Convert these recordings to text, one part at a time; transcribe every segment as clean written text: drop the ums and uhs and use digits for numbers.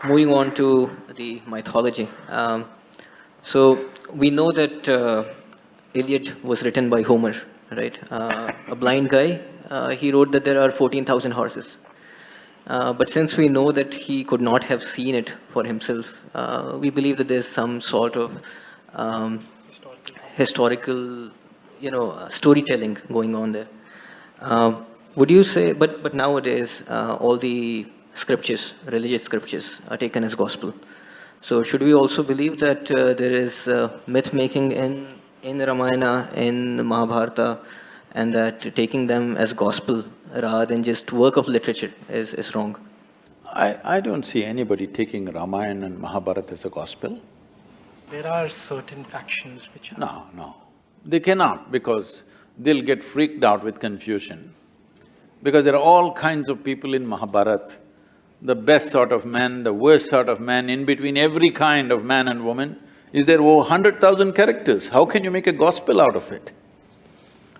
moving on to the mythology. So we know that Iliad was written by Homer, right? A blind guy. He wrote that there are 14,000 horses. But since we know that he could not have seen it for himself, we believe that there's some sort of historical, storytelling going on there. Would you say? But nowadays, all the scriptures, religious scriptures, are taken as gospel. So should we also believe that there is myth making in Ramayana, in Mahabharata, and that taking them as gospel rather than just work of literature is wrong? I don't see anybody taking Ramayana and Mahabharata as a gospel. There are certain factions which are… No. They cannot, because they'll get freaked out with confusion. Because there are all kinds of people in Mahabharata, the best sort of man, the worst sort of man, in between every kind of man and woman. Is there over 100,000 characters? How can you make a gospel out of it?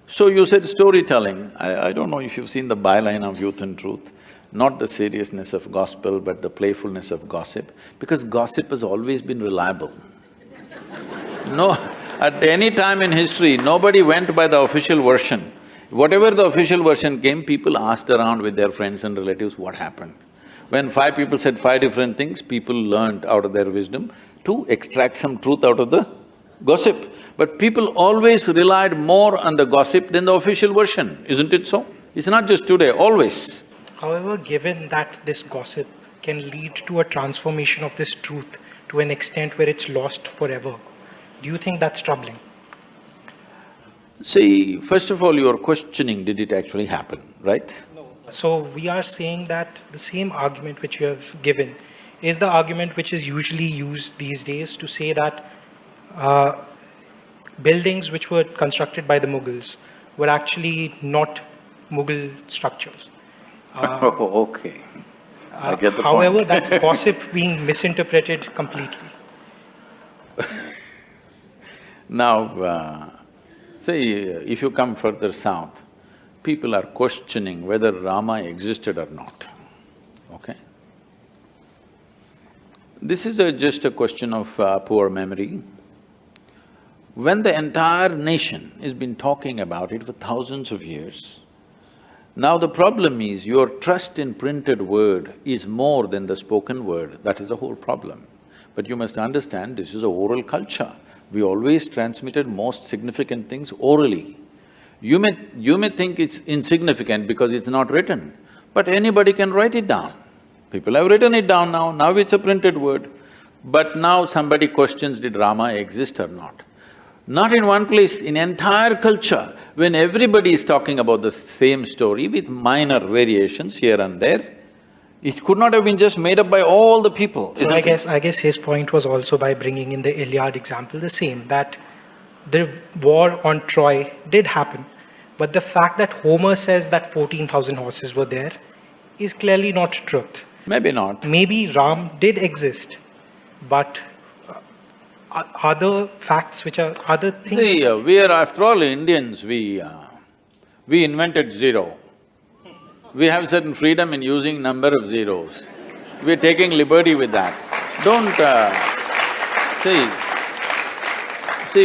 So you said storytelling. I don't know if you've seen the byline of Youth and Truth, not the seriousness of gospel, but the playfulness of gossip, because gossip has always been reliable. No, at any time in history, nobody went by the official version. Whatever the official version came, people asked around with their friends and relatives what happened. When 5 people said 5 different things, people learned out of their wisdom to extract some truth out of the gossip. But people always relied more on the gossip than the official version, isn't it so? It's not just today, always. However, given that this gossip can lead to a transformation of this truth to an extent where it's lost forever, do you think that's troubling? See, first of all, you're questioning, did it actually happen, right? No. So we are saying that the same argument which you have given is the argument which is usually used these days to say that buildings which were constructed by the Mughals were actually not Mughal structures. Okay. I get the however, point. that's gossip being misinterpreted completely. Now, see, if you come further south, people are questioning whether Rama existed or not, okay? This is just a question of poor memory. When the entire nation has been talking about it for thousands of years, now the problem is your trust in printed word is more than the spoken word, that is the whole problem. But you must understand, this is a oral culture. We always transmitted most significant things orally. You may think it's insignificant because it's not written, but anybody can write it down. People have written it down now it's a printed word. But now somebody questions, did Rama exist or not? Not in one place, in entire culture, when everybody is talking about the same story with minor variations here and there, it could not have been just made up by all the people. So I guess his point was also by bringing in the Iliad example the same, that the war on Troy did happen, but the fact that Homer says that 14,000 horses were there is clearly not truth. Maybe not. Maybe Ram did exist, but other facts which are… other things… See, we are after all Indians, we invented zero. We have certain freedom in using number of zeros. We're taking liberty with that. Don't… see,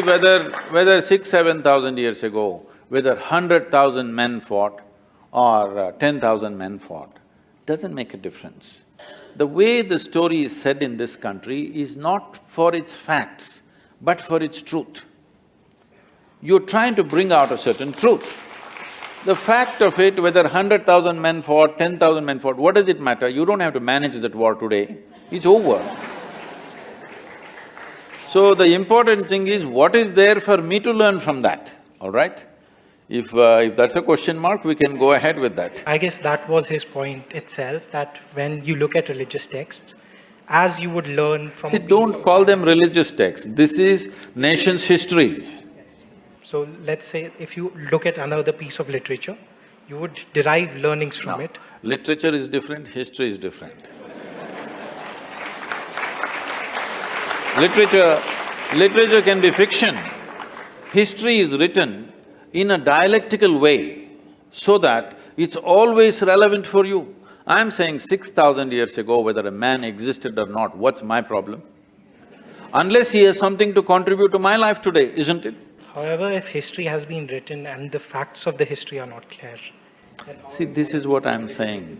whether 6,000–7,000 years ago, whether 100,000 men fought or 10,000 men fought, doesn't make a difference. The way the story is said in this country is not for its facts, but for its truth. You're trying to bring out a certain truth. The fact of it, whether 100,000 men fought, 10,000 men fought, what does it matter? You don't have to manage that war today, it's over. So the important thing is, what is there for me to learn from that, all right? If that's a question mark, we can go ahead with that. I guess that was his point itself, that when you look at religious texts, as you would learn from… See, don't call them religious texts, this is nation's history. So let's say if you look at another piece of literature, you would derive learnings from it. Literature is different, history is different. Literature can be fiction. History is written in a dialectical way so that it's always relevant for you. I'm saying 6,000 years ago, whether a man existed or not, what's my problem? Unless he has something to contribute to my life today, isn't it? However, if history has been written and the facts of the history are not clear, then See, this is what I'm saying.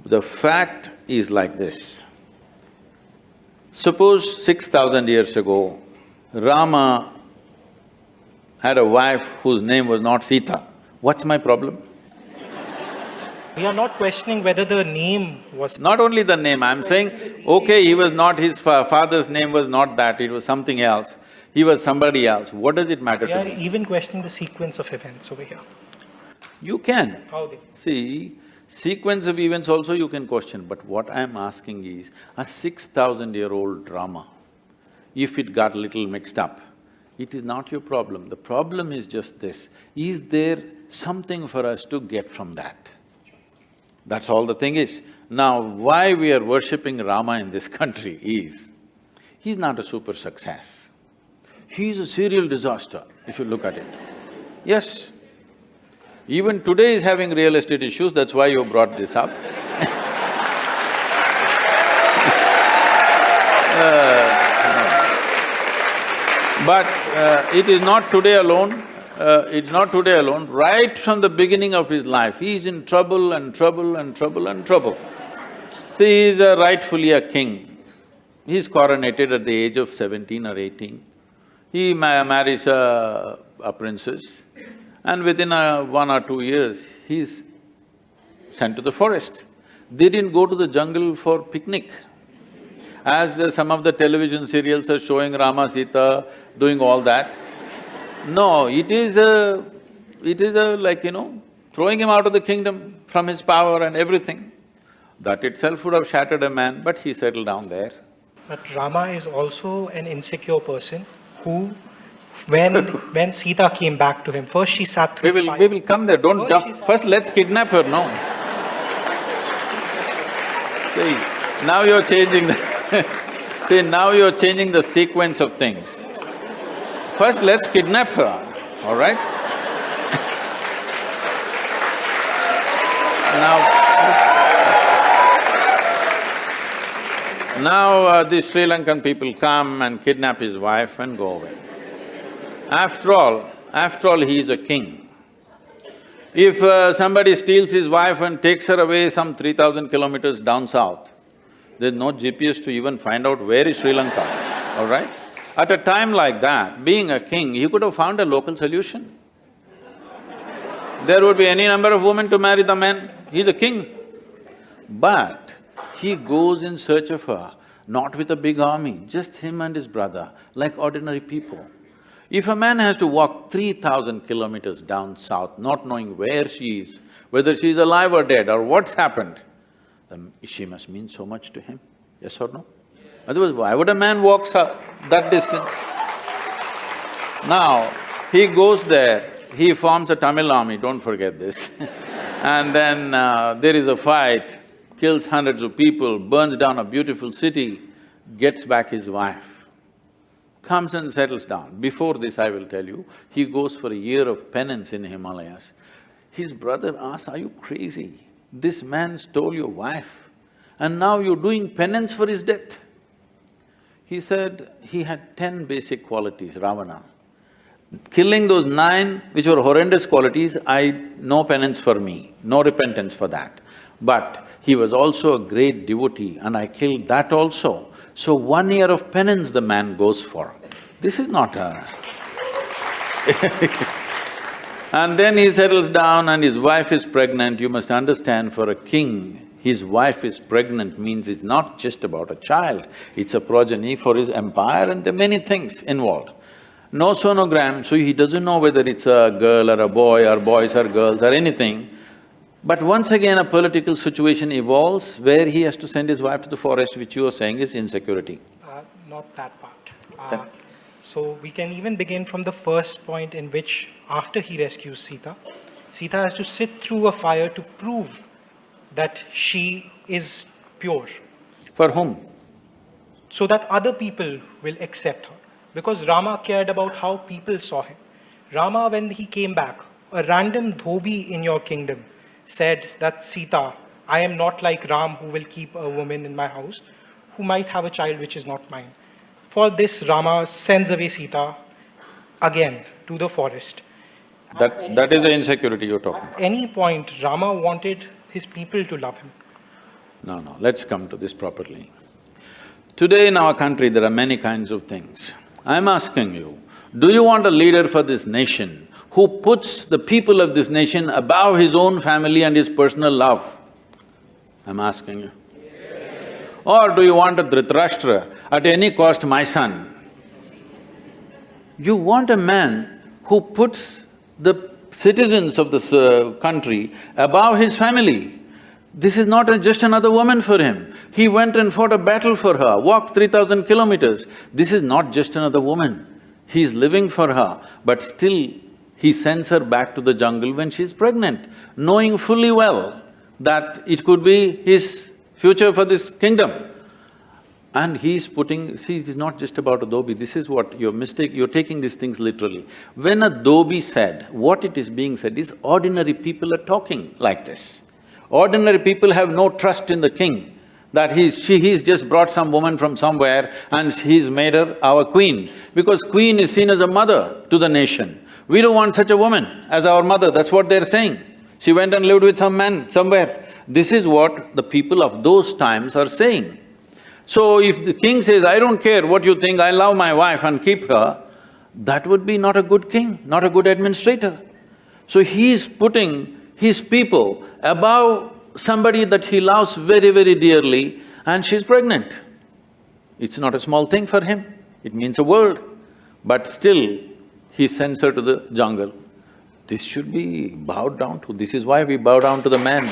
The fact is like this. Suppose 6,000 years ago, Rama had a wife whose name was not Sita. What's my problem? we are not questioning whether the name was… Not only the name, I'm saying, okay, he was not… his father's name was not that, it was something else. He was somebody else. What does it matter We to are me? even questioning the sequence of events over here. You can. How they… See, sequence of events also you can question, but what I'm asking is, a 6,000-year-old drama, if it got little mixed up, it is not your problem. The problem is just this, is there something for us to get from that? That's all the thing is. Now, why we are worshipping Rama in this country is, he's not a super success. He's a serial disaster, if you look at it. Yes. Even today is having real estate issues, that's why you brought this up. But it is not today alone, it's not today alone. Right from the beginning of his life, he is in trouble and trouble and trouble and trouble. See, he is rightfully a king. He is coronated at the age of 17 or 18. He marries a princess, and within 1 or 2 years, he's sent to the forest. They didn't go to the jungle for picnic. As some of the television serials are showing Rama, Sita doing all that. No, it is like, throwing him out of the kingdom from his power and everything. That itself would have shattered a man, but he settled down there. But Rama is also an insecure person who, when Sita came back to him, first she sat through fire. We will come there, don't First jump. she sat… First, let's kidnap her, no? See, now you're changing the see, now you're changing the sequence of things. First, let's kidnap her, all right? Now, the Sri Lankan people come and kidnap his wife and go away. After all, he is a king. If somebody steals his wife and takes her away some 3,000 kilometers down south, there's no GPS to even find out where is Sri Lanka, all right? At a time like that, being a king, he could have found a local solution. There would be any number of women to marry the men, he's a king. But he goes in search of her, not with a big army, just him and his brother, like ordinary people. If a man has to walk 3,000 kilometers down south, not knowing where she is, whether she is alive or dead or what's happened, then she must mean so much to him, yes or no? Otherwise, why would a man walk that distance? Now, he goes there, he forms a Tamil army, don't forget this. And then there is a fight, kills hundreds of people, burns down a beautiful city, gets back his wife, comes and settles down. Before this, I will tell you, he goes for a year of penance in Himalayas. His brother asks, are you crazy? This man stole your wife and now you're doing penance for his death. He said he had 10 basic qualities, Ravana. Killing those 9, which were horrendous qualities, no penance for me, no repentance for that. But he was also a great devotee and I killed that also. So 1 year of penance the man goes for. This is not a… And then he settles down and his wife is pregnant. You must understand, for a king, his wife is pregnant means it's not just about a child, it's a progeny for his empire and there are many things involved. No sonogram, so he doesn't know whether it's a girl or a boy or boys or girls or anything. But once again, a political situation evolves where he has to send his wife to the forest, which you are saying is insecurity. Not that part. So we can even begin from the first point in which, after he rescues Sita, Sita has to sit through a fire to prove that she is pure. For whom? So that other people will accept her. Because Rama cared about how people saw him. Rama, when he came back, a random dhobi in your kingdom said that Sita I am not like Ram, who will keep a woman in my house, who might have a child which is not mine. For this, Rama sends away Sita again to the forest. That is the insecurity you're talking about. At any point, Rama wanted his people to love him. No, let's come to this properly. Today in our country, there are many kinds of things. I'm asking you, do you want a leader for this nation who puts the people of this nation above his own family and his personal love? I'm asking you. Or do you want a Dhritarashtra, at any cost my son? You want a man who puts the citizens of this country above his family. This is not just another woman for him. He went and fought a battle for her, walked 3,000 kilometers. This is not just another woman. He is living for her, but still he sends her back to the jungle when she's pregnant, knowing fully well that it could be his future for this kingdom. And he's putting… See, it is not just about a dhobi, this is what your mistake… you're taking these things literally. When a dhobi said, what it is being said is ordinary people are talking like this. Ordinary people have no trust in the king, that he's just brought some woman from somewhere and he's made her our queen, because queen is seen as a mother to the nation. We don't want such a woman as our mother, that's what they're saying. She went and lived with some man somewhere. This is what the people of those times are saying. So if the king says, I don't care what you think, I love my wife and keep her, that would be not a good king, not a good administrator. So he is putting his people above somebody that he loves very, very dearly, and she's pregnant. It's not a small thing for him, it means a world. But still, he sends her to the jungle. This should be bowed down to, this is why we bow down to the man.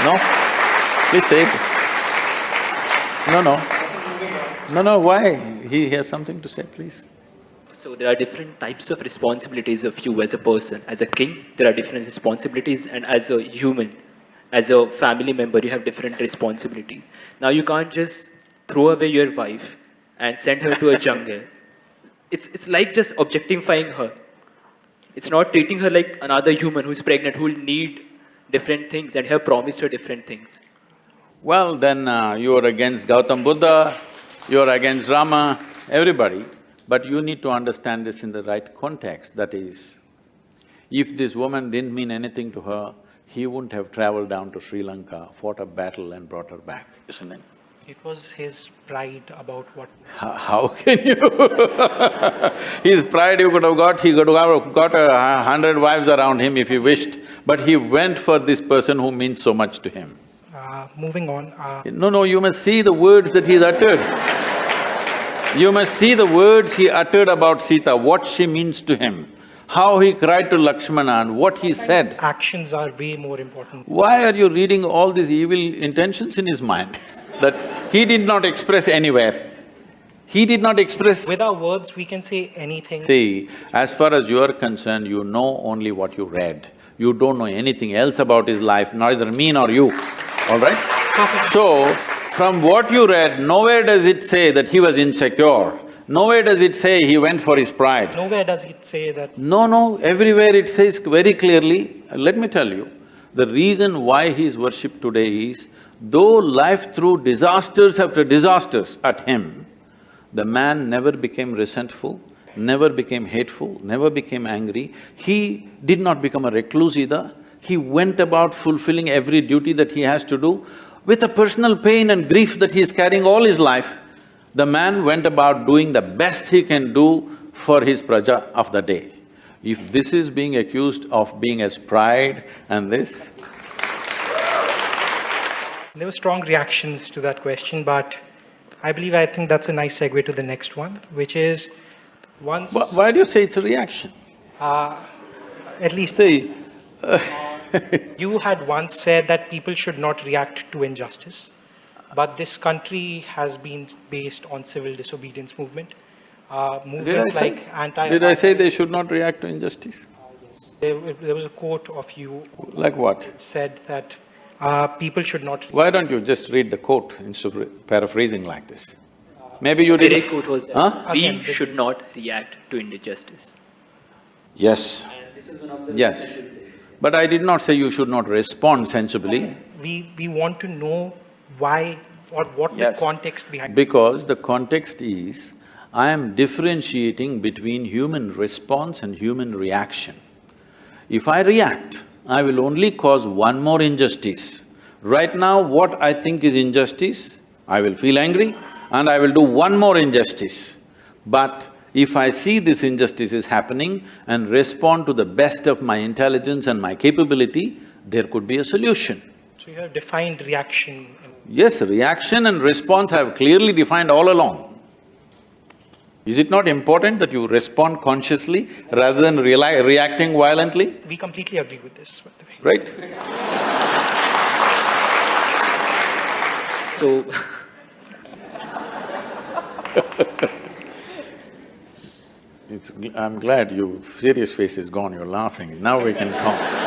No? Please say it. No, why? He has something to say, please. So there are different types of responsibilities of you as a person. As a king, there are different responsibilities, and as a human, as a family member, you have different responsibilities. Now you can't just throw away your wife and send her to a jungle. It's like just objectifying her. It's not treating her like another human who's pregnant, who will need different things, and have promised her different things. Well, then you are against Gautam Buddha, you are against Rama, everybody. But you need to understand this in the right context, that is, if this woman didn't mean anything to her, he wouldn't have traveled down to Sri Lanka, fought a battle and brought her back, isn't it? It was his pride about what… How can you His pride he could have got 100 wives around him if he wished, but he went for this person who means so much to him. Moving on… No, you must see the words that he's uttered. You must see the words he uttered about Sita, what she means to him, how he cried to Lakshmana and what he said. Actions are way more important. Why are you reading all these evil intentions in his mind that he did not express anywhere? He did not express… With our words, we can say anything. See, as far as you are concerned, you know only what you read. You don't know anything else about his life, neither me nor you, all right? So, from what you read, nowhere does it say that he was insecure. Nowhere does it say he went for his pride. Nowhere does it say that… No, everywhere it says very clearly, let me tell you, the reason why he is worshipped today is, though life threw disasters after disasters at him, the man never became resentful, never became hateful, never became angry. He did not become a recluse either. He went about fulfilling every duty that he has to do. With a personal pain and grief that he is carrying all his life, the man went about doing the best he can do for his praja of the day. If this is being accused of being as pride and this… There were strong reactions to that question, but I think that's a nice segue to the next one, which is once… Why do you say it's a reaction? At least… See, You had once said that people should not react to injustice, but this country has been based on civil disobedience movement. Movements like anti… Did I say they should not react to injustice? There was a quote of you… Like what? Said that people should not… Why don't you just read the quote instead of paraphrasing like this? Maybe you did… The quote was that we should not react to injustice. Yes. And this is one of the… Yes. But I did not say you should not respond sensibly. We want to know why or what Yes. the context behind it. Because the context is, I am differentiating between human response and human reaction. If I react, I will only cause one more injustice. Right now, what I think is injustice, I will feel angry and I will do one more injustice. But if I see this injustice is happening and respond to the best of my intelligence and my capability, there could be a solution. So you have defined reaction. Yes, reaction and response I have clearly defined all along. Is it not important that you respond consciously rather than reacting violently? We completely agree with this, by the way. Right? So, I'm glad your serious face is gone, you're laughing. Now we can talk.